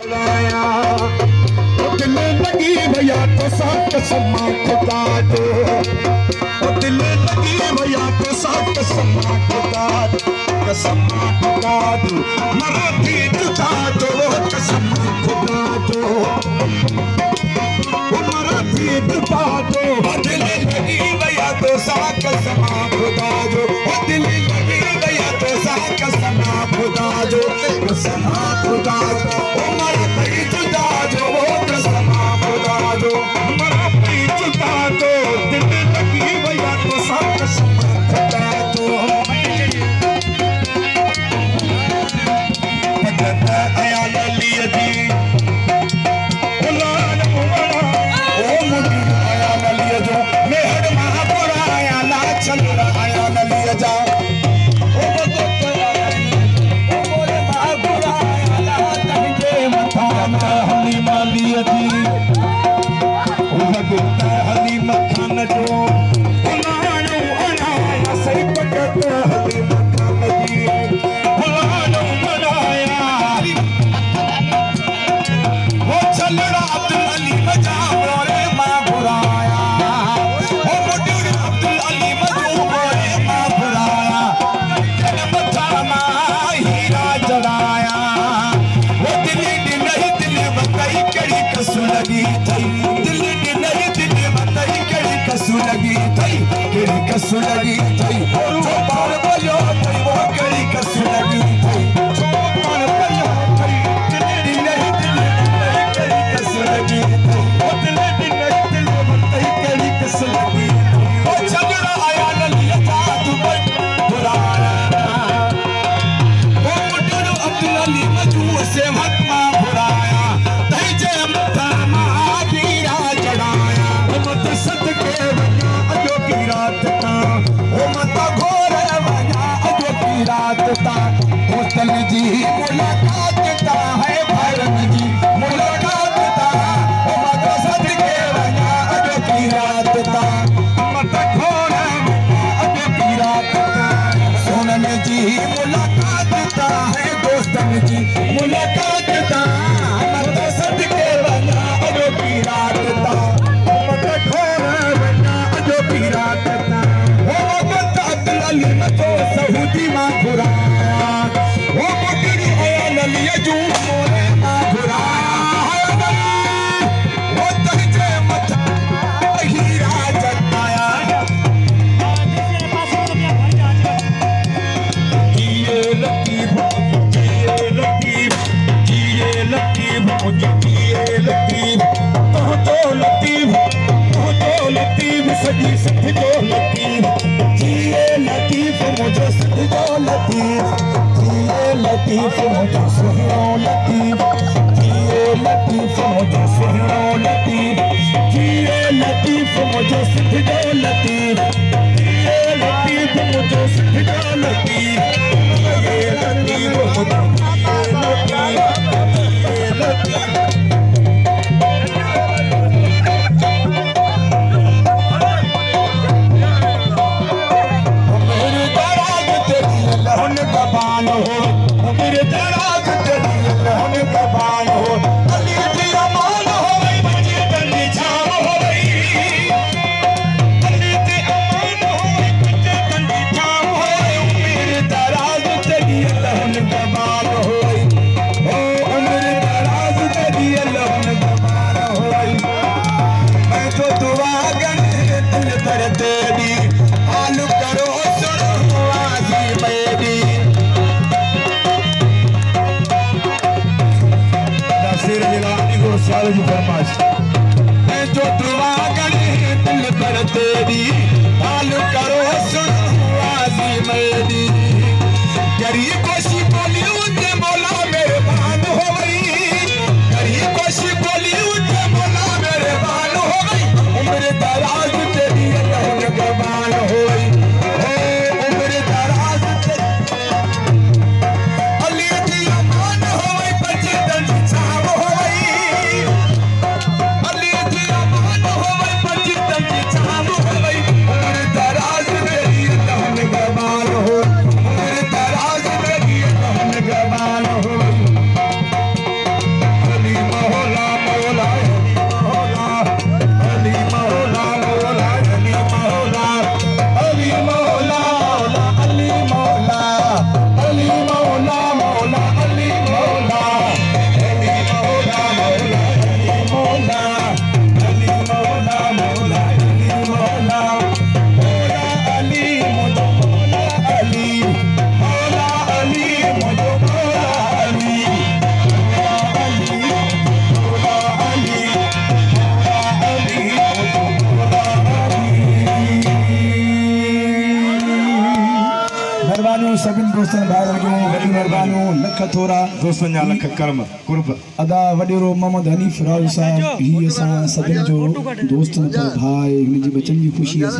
दिल लगी भैया तो साथ कसमा खुदा दो, दिल लगी भैया तो साथ कसमा खुदा दो, कसमा खुदा दो, मराठी जुदा दो, कसमा खुदा दो, मराठी जुदा दो, दिल लगी भैया तो साथ कसमा खुदा दो, दिल लगी भैया तो साथ कसमा खुदा दो, कसमा खुदा दो, मराठी जुदा दो, कसमा खुदा दो, मराठी जुदा दो, दिल लगी भैया तो साथ कसमा खुदा दो। पता आया लिया दी कसु लगी थई और बार बजो थई वो कड़ी कसु लगी थई बार बजो थई दिल नहीं कड़ी कसु लगी थई ओ दिल नहीं कड़ी कसु लगी ओ झगड़ा आया लिया जा तू बुराया ओ मुडो अब्दुल अली मजू से हकमा बुराया तई जे मथा हीरा चढ़ाया मत सदके वना अजो की रात होटल जी मुलाकात ता है भरन जी मुलाकात ता ओ मत सदके वना अजो की रात ता मत खोर अजो की रात ता सोनन जी मुलाकात ता है दोस्तन जी मुलाकात ता मत सदके वना अजो की रात ता मत खोर वना अजो की रात ता ओ मत अब्दुल अली मतो सऊदी मां घुरा जू मोरे माघुरा वो तहजे मत हीरा जताया जिए लतीफ जिए लतीफ जिए लतीफ जिए लतीफ तो लतीफ सजी सिख जो लतीफ जिए लतीफ मुझे सिख जो लतीफ लतीफ मुझे सुनो लतीफ जिए लतीफ मुझे सुनो लतीफ जिए लतीफ मुझे सिख जो लतीफ जिए लतीफ मुझे सिख जो लतीफ ये लतीफ मुझे लतीफ मेरे दराज तेरी लहन दबान हो मेरे दराज तेरी लहन दबान हो अली दी अमान हो गई बजी तनी छाव हो गई अली दी अमान हो गई बजी तनी छाव हो गई मेरे दराज तेरी लहन दबान हो गई ओ मेरे दराज तेरी लहन दबान हो गई मैं तो दुआ गने दिल पर तेरी आलू करो सुनो आजी मेरी साल की फरमाइश मैं जो दुआ करे दिल पर तेरी हाल करो सुनो आजी मेरी गरीब कोशी बोली उठे बोला मेरे बान हो गई गरीब कोशी बोली उठे बोला मेरे बान हो गई उम्र दराज तेरी लहन गबान हो गई उम्र दराज अली दी अमान हो गई बची तनी छाव हो गई अली दी अमान हो गई बची तनी छाव हो गई उम्र दराज तेरी लहन गबान हो उम्र दराज तेरी मेहरबानियूं सभिनि दोस्तनि भाइरनि जूं वॾी मेहरबानियूं लख थोरा दोस्तनि जा लख कर्म कुर्ब अदा वॾेरो मोहम्मद हनीफ राव साहब ही असां सभिनि जो दोस्त न पर भाई हिन जी बचन जी ख़ुशी असां